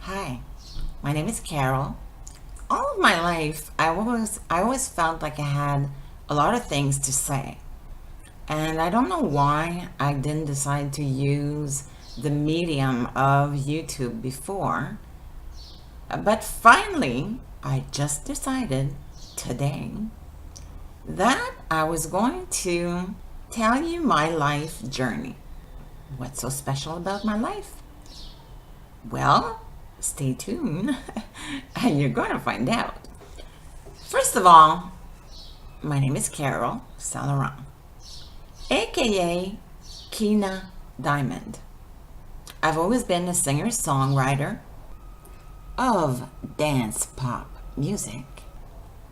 Hi, my name is Carol. All of my life, I always felt like I had a lot of things to say. And I don't know why I didn't decide to use the medium of YouTube before. But finally, I just decided today that I was going to tell you my life journey. What's so special about my life? Well, stay tuned and you're going to find out. First of all, my name is Carol Saint-Laurent, aka Kina Diamond. I've always been a singer-songwriter of dance pop music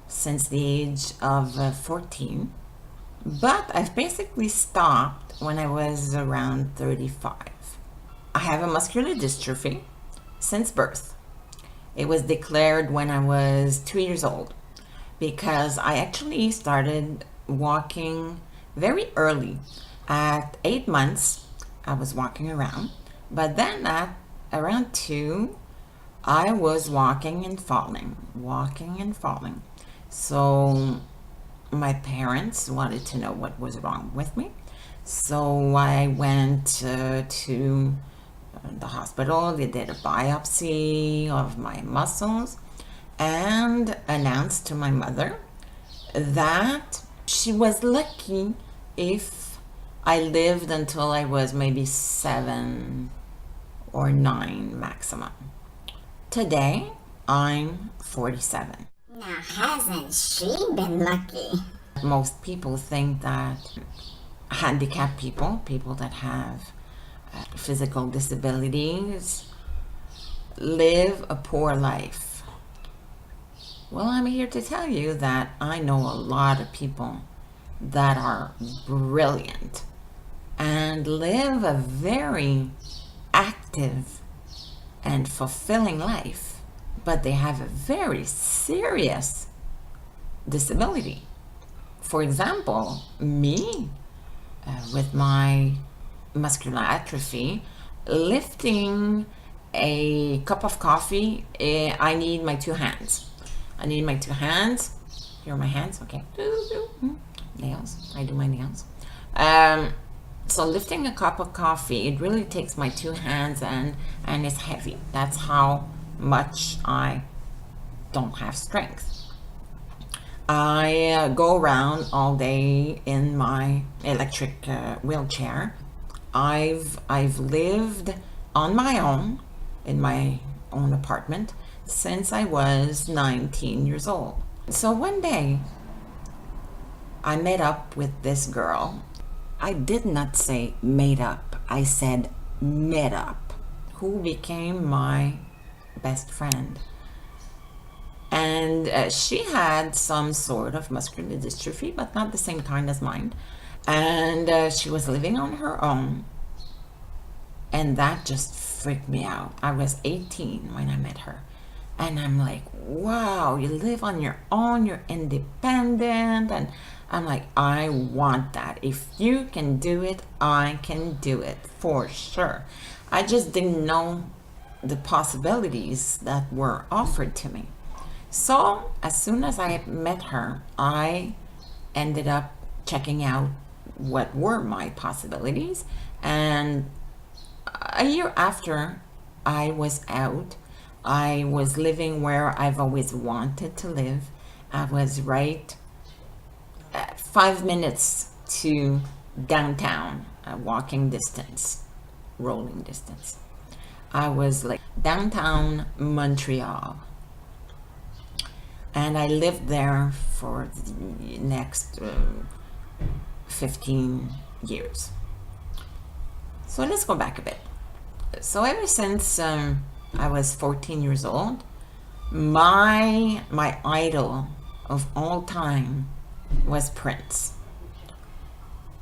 since the age of 14, but I've basically stopped when I was around 35. I have a muscular dystrophy since birth. It was declared when I was 2 years old because I actually started walking very early. At 8 months, I was walking around, but then at around 2, I was walking and falling. So my parents wanted to know what was wrong with me. So I went to the hospital. They did a biopsy of my muscles and announced to my mother that she was lucky if I lived until I was maybe 7 or 9 maximum. Today, I'm 47. Now, hasn't she been lucky? Most people think that handicapped people that have physical disabilities, live a poor life. Well, I'm here to tell you that I know a lot of people that are brilliant and live a very active and fulfilling life, but they have a very serious disability. For example, me, with my muscular atrophy, lifting a cup of coffee, I need my two hands. Here are my hands. Okay. Nails. I do my nails. So lifting a cup of coffee, it really takes my two hands and it's heavy. That's how much I don't have strength. I go around all day in my electric wheelchair. I've lived on my own in my own apartment since I was 19 years old. So one day I met up with this girl. I did not say made up, I said met up, who became my best friend. And she had some sort of muscular dystrophy, but not the same kind as mine. And she was living on her own. And that just freaked me out. I was 18 when I met her. And I'm like, wow, you live on your own, you're independent. And I'm like, I want that. If you can do it, I can do it for sure. I just didn't know the possibilities that were offered to me. So as soon as I met her, I ended up checking out what were my possibilities. And a year after I was out, I was living where I've always wanted to live. I was right at 5 minutes to downtown, walking distance, rolling distance. I was like downtown Montreal. And I lived there for the next 15 years. So let's go back a bit. So ever since I was 14 years old, my idol of all time was Prince.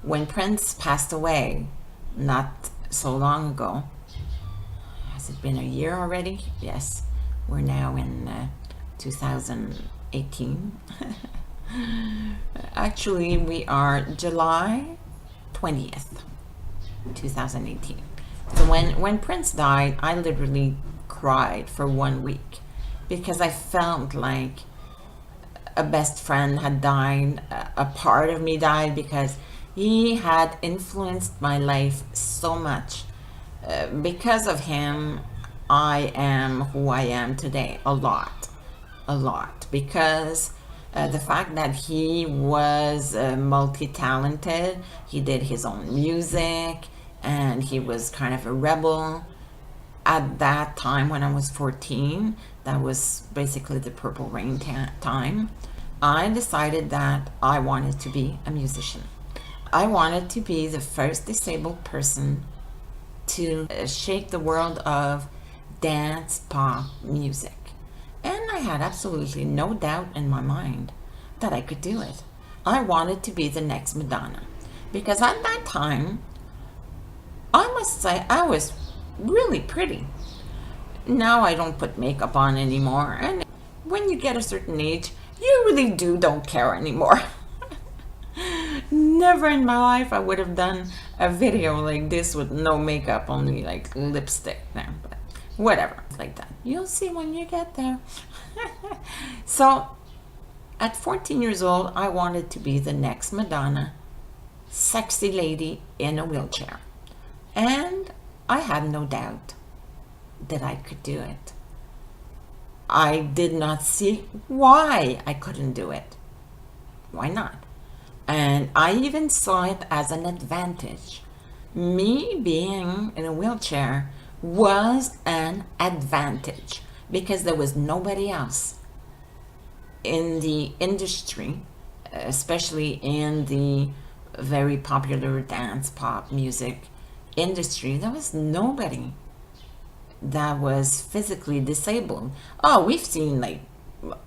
When Prince passed away not so long ago, has it been a year already? Yes, we're now in 2018. Actually, we are July 20th, 2018. So when Prince died, I literally cried for 1 week because I felt like a best friend had died, a part of me died, because he had influenced my life so much. Because of him, I am who I am today. A lot. Because the fact that he was multi-talented, he did his own music, and he was kind of a rebel. At that time, when I was 14, that was basically the Purple Rain time, I decided that I wanted to be a musician. I wanted to be the first disabled person to shake the world of dance pop music. And I had absolutely no doubt in my mind that I could do it. I wanted to be the next Madonna. Because at that time, I must say, I was really pretty. Now I don't put makeup on anymore. And when you get a certain age, you really don't care anymore. Never in my life I would have done a video like this with no makeup, only like lipstick there, but whatever, like that. You'll see when you get there. So at 14 years old, I wanted to be the next Madonna, sexy lady in a wheelchair. And I had no doubt that I could do it. I did not see why I couldn't do it. Why not? And I even saw it as an advantage. Me being in a wheelchair was an advantage because there was nobody else in the industry, especially in the very popular dance pop music industry. There was nobody that was physically disabled. Oh, we've seen like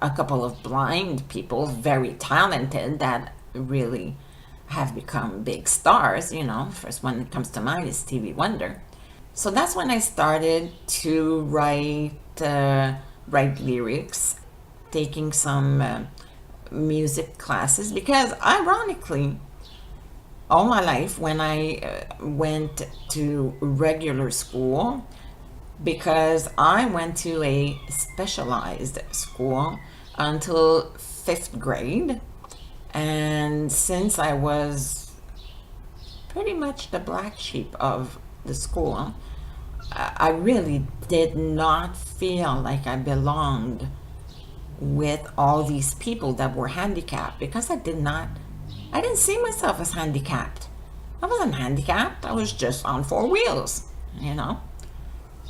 a couple of blind people, very talented, that really have become big stars. First one that comes to mind is Stevie Wonder. So that's when I started to write lyrics, taking some music classes, because ironically, all my life when I went to regular school, because I went to a specialized school until 5th grade, and since I was pretty much the black sheep of the school, I really did not feel like I belonged with all these people that were handicapped, because I didn't see myself as handicapped. I wasn't handicapped, I was just on 4 wheels.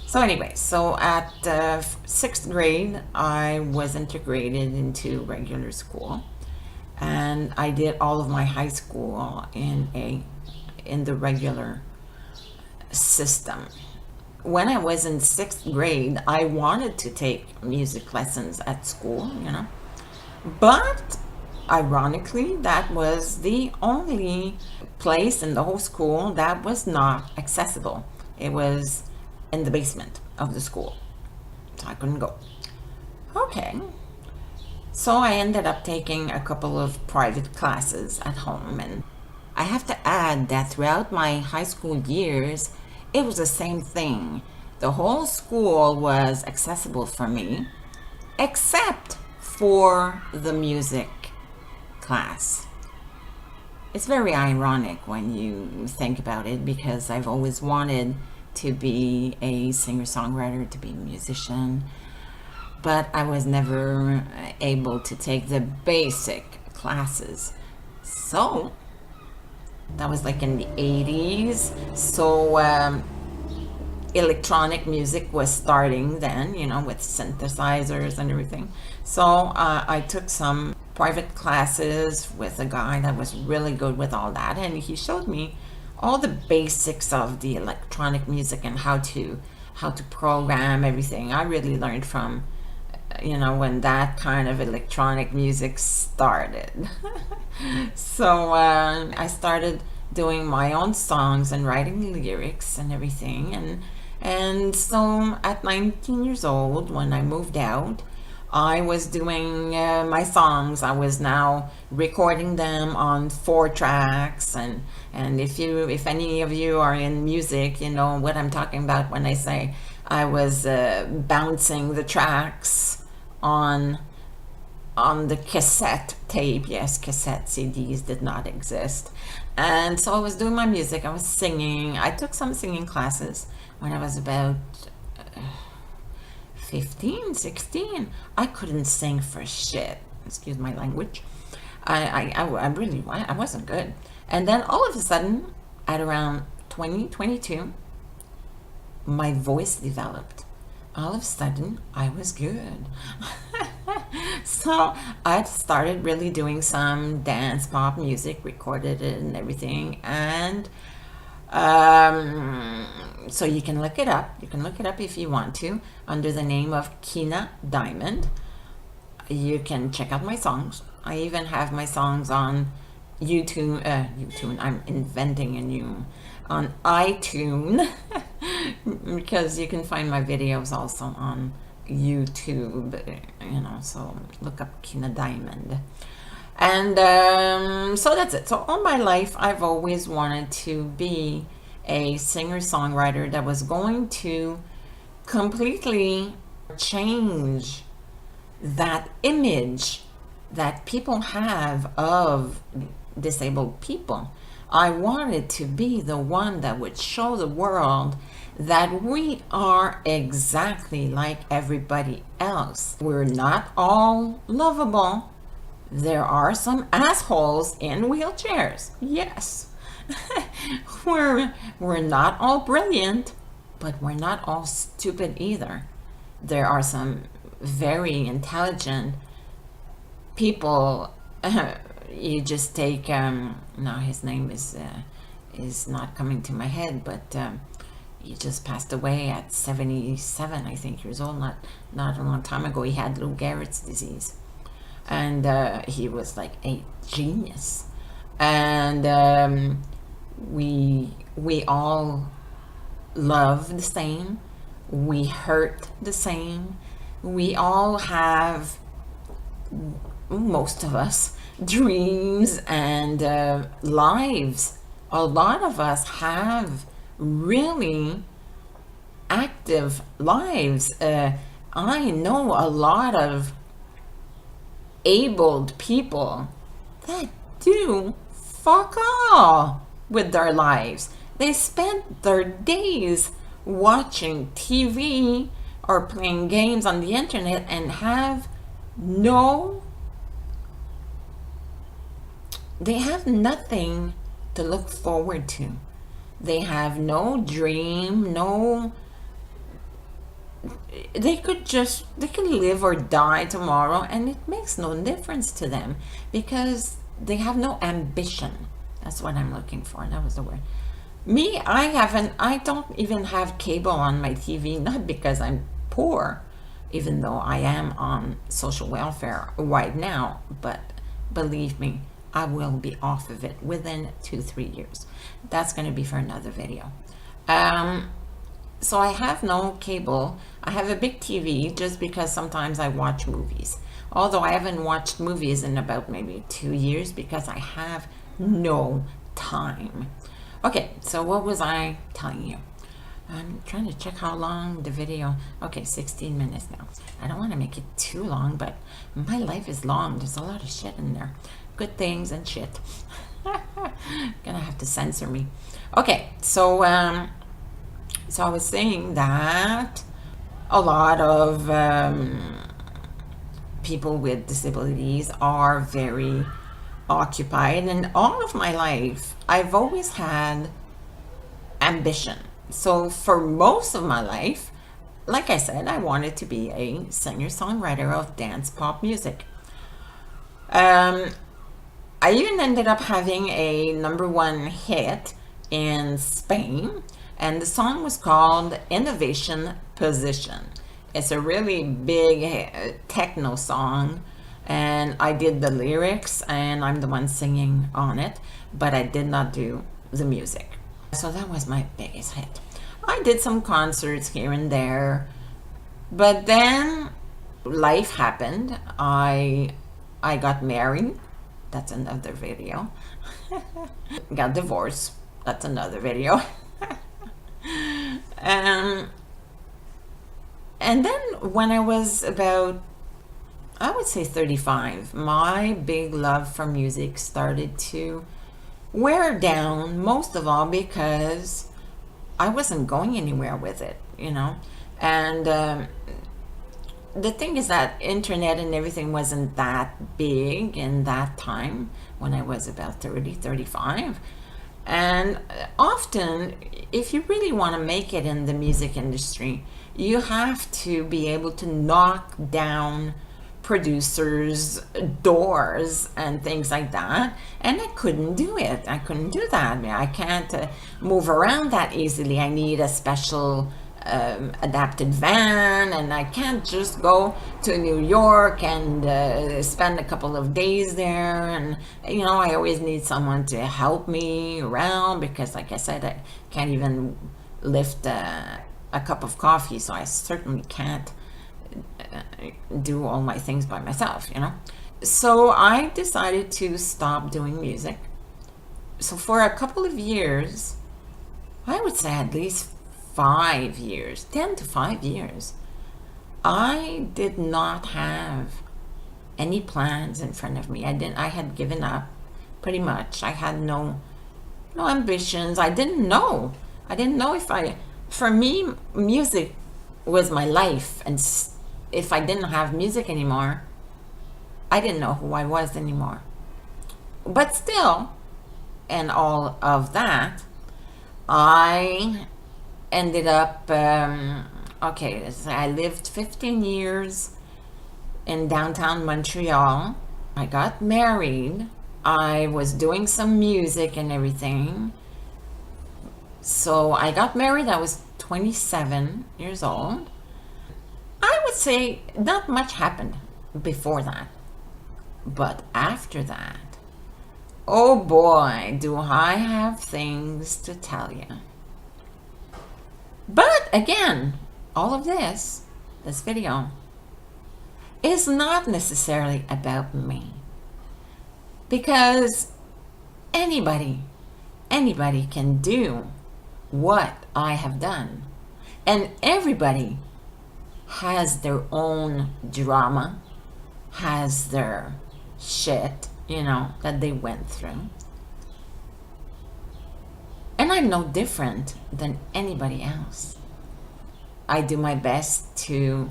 So anyway, so at 6th grade, I was integrated into regular school, and I did all of my high school in the regular system. When I was in 6th grade, I wanted to take music lessons at school, but ironically, that was the only place in the whole school that was not accessible. It was in the basement of the school, so I couldn't go. Okay, so I ended up taking a couple of private classes at home, and I have to add that throughout my high school years, it was the same thing. The whole school was accessible for me, except for the music class. It's very ironic when you think about it, because I've always wanted to be a singer-songwriter, to be a musician, but I was never able to take the basic classes. So that was like in the 80s. So electronic music was starting then, with synthesizers and everything. So I took some private classes with a guy that was really good with all that, and he showed me all the basics of the electronic music and how to program everything. I really learned from when that kind of electronic music started. So I started doing my own songs and writing lyrics and everything, and so at 19 years old, when I moved out, I was doing my songs. I was now recording them on 4 tracks, and if any of you are in music, you know what I'm talking about when I say I was bouncing the tracks on the cassette tape. Yes, cassette CDs did not exist. And so I was doing my music, I was singing. I took some singing classes when I was about 15, 16. I couldn't sing for shit. Excuse my language. I wasn't good. And then all of a sudden, at around 20, 22, my voice developed. All of a sudden, I was good. So I started really doing some dance pop music, recorded it and everything. And so you can look it up. You can look it up if you want to, under the name of Kina Diamond. You can check out my songs. I even have my songs on YouTube. I'm inventing a new on iTunes because you can find my videos also on YouTube. So look up Kina Diamond. And so that's it. So all my life, I've always wanted to be a singer-songwriter that was going to completely change that image that people have of disabled people. I wanted to be the one that would show the world that we are exactly like everybody else. We're not all lovable. There are some assholes in wheelchairs. Yes. We're not all brilliant, but we're not all stupid either. There are some very intelligent people. You just take now his name is not coming to my head, but he just passed away at 77, I think, years old. Not a long time ago. He had Lou Gehrig's disease, and he was like a genius. And we all love the same. We hurt the same. We all have, most of us, dreams and lives. A lot of us have really active lives. I know a lot of abled people that do fuck all with their lives. They spend their days watching TV or playing games on the internet and have they have nothing to look forward to. They have no dream, they could live or die tomorrow, and it makes no difference to them because they have no ambition. That's what I'm looking for. That was the word. Me, I don't even have cable on my TV, not because I'm poor, even though I am on social welfare right now, but believe me, I will be off of it within 2-3 years. That's going to be for another video. So I have no cable. I have a big TV just because sometimes I watch movies. Although I haven't watched movies in about maybe 2 years because I have no time. Okay, so what was I telling you? I'm trying to check how long the video. Okay, 16 minutes now. I don't want to make it too long, but my life is long. There's a lot of shit in there. Good things and shit. Gonna have to censor me. Okay, so I was saying that a lot of people with disabilities are very occupied, and all of my life I've always had ambition. So for most of my life, like I said, I wanted to be a singer-songwriter of dance pop music. I even ended up having a #1 hit in Spain, and the song was called Innovation Position. It's a really big techno song, and I did the lyrics, and I'm the one singing on it, but I did not do the music. So that was my biggest hit. I did some concerts here and there, but then life happened. I got married. That's another video. Got divorced. That's another video. And then when I was about, I would say 35, my big love for music started to wear down, most of all because I wasn't going anywhere with it, you know. And the thing is that internet and everything wasn't that big in that time when I was about 30, 35. And often, if you really want to make it in the music industry, you have to be able to knock down producers' doors and things like that. And I couldn't do it. I couldn't do that. I mean, I can't move around that easily. I need a special adapted van, and I can't just go to New York and spend a couple of days there. And you know, I always need someone to help me around because, like I said, I can't even lift a cup of coffee, so I certainly can't do all my things by myself, you know. So I decided to stop doing music. So for a couple of years, I would say at least 5 years, 10 to 5 years, I did not have any plans in front of me. I had given up pretty much. I had no ambitions. I didn't know if for me, music was my life. And if I didn't have music anymore, I didn't know who I was anymore. But still, and all of that, I ended up, okay, so I lived 15 years in downtown Montreal. I got married. I was doing some music and everything. So I got married, I was 27 years old. I would say not much happened before that. But after that, oh boy, do I have things to tell you. But again, all of this video, is not necessarily about me. Because anybody can do what I have done. And everybody has their own drama, has their shit, you know, that they went through. And I'm no different than anybody else. I do my best to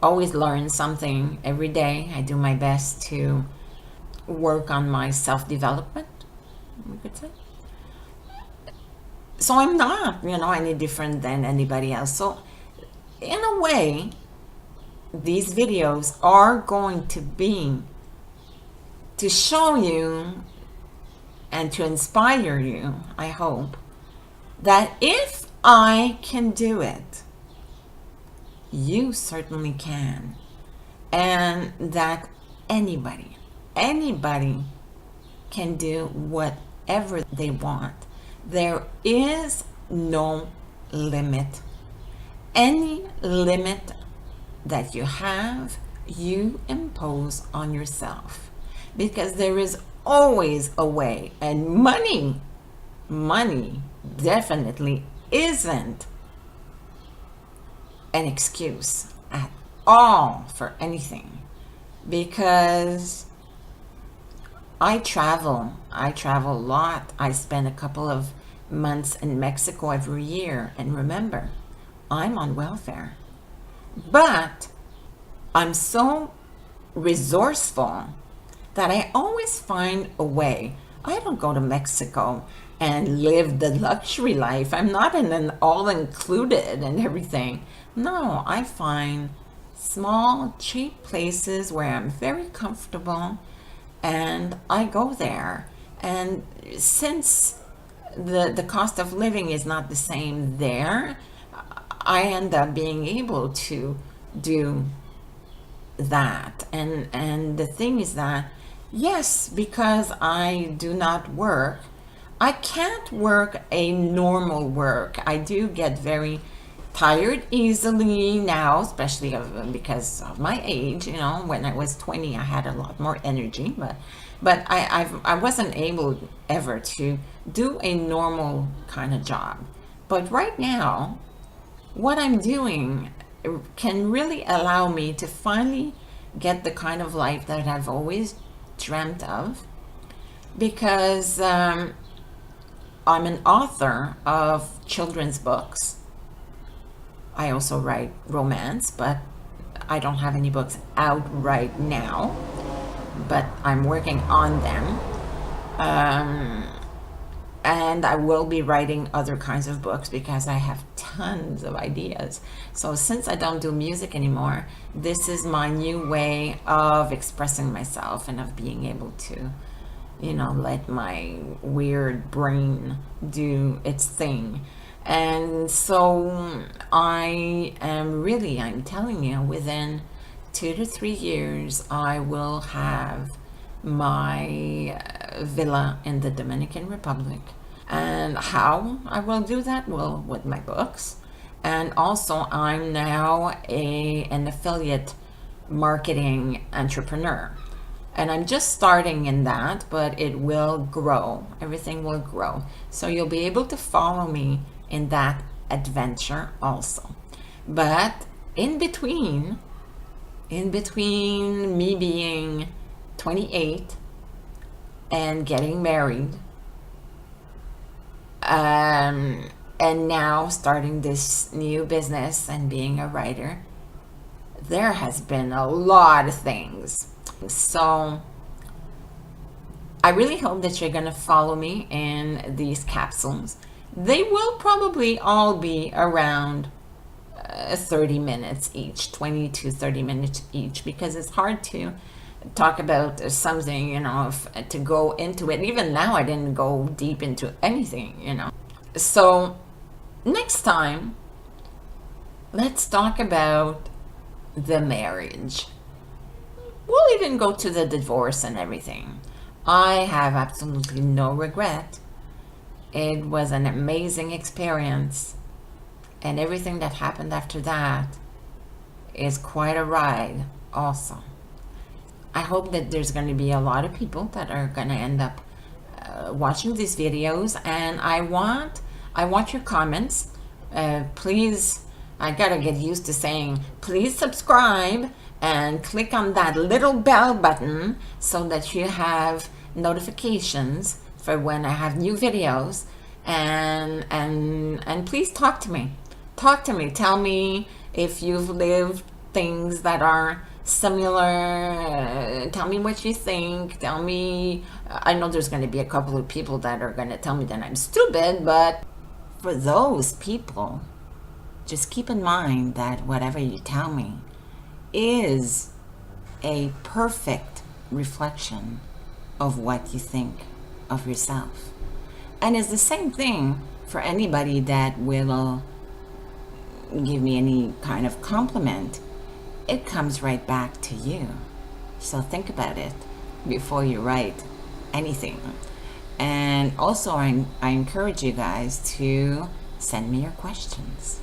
always learn something every day. I do my best to work on my self-development, we could say. So I'm not, you know, any different than anybody else. So in a way, these videos are going to be to show you and to inspire you, I hope, that if I can do it, you certainly can. And that anybody can do whatever they want. There is no limit. Any limit that you have, you impose on yourself. Because there is always a way. And money definitely isn't an excuse at all for anything. Because I travel a lot. I spend a couple of months in Mexico every year. And remember, I'm on welfare. But I'm so resourceful that I always find a way. I don't go to Mexico and live the luxury life. I'm not in an all-included and everything. No, I find small, cheap places where I'm very comfortable, and I go there. And since the cost of living is not the same there, I end up being able to do that. And the thing is that, yes, because I do not work, I can't work a normal work. I do get very tired easily now, especially because of my age. You know, when I was 20, I had a lot more energy, but I wasn't able ever to do a normal kind of job. But right now, what I'm doing can really allow me to finally get the kind of life that I've always dreamt of, because I'm an author of children's books. I also write romance, but I don't have any books out right now, but I'm working on them. And I will be writing other kinds of books because I have tons of ideas. So since I don't do music anymore, this is my new way of expressing myself and of being able to, let my weird brain do its thing. And so I'm telling you, within 2 to 3 years, I will have my villa in the Dominican Republic. And how I will do that? Well, with my books. And also, I'm now an affiliate marketing entrepreneur. And I'm just starting in that, but it will grow. Everything will grow. So you'll be able to follow me in that adventure also. But in between me being 28 and getting married, and now starting this new business and being a writer, there has been a lot of things. So I really hope that you're going to follow me in these capsules. They will probably all be around 30 minutes each, 20 to 30 minutes each, because it's hard to talk about something, to go into it. Even now, I didn't go deep into anything, So next time, let's talk about the marriage. We'll even go to the divorce and everything. I have absolutely no regret. It was an amazing experience, and everything that happened after that is quite a ride also. I hope that there's going to be a lot of people that are going to end up watching these videos, and I want your comments. Please, I gotta get used to saying please subscribe and click on that little bell button so that you have notifications for when I have new videos, and please talk to me. Tell me if you've lived things that are similar. Tell me what you think. Tell me, I know there's going to be a couple of people that are going to tell me that I'm stupid, but for those people, just keep in mind that whatever you tell me is a perfect reflection of what you think of yourself. And it's the same thing for anybody that will give me any kind of compliment. It comes right back to you. So think about it before you write anything. And also, I encourage you guys to send me your questions.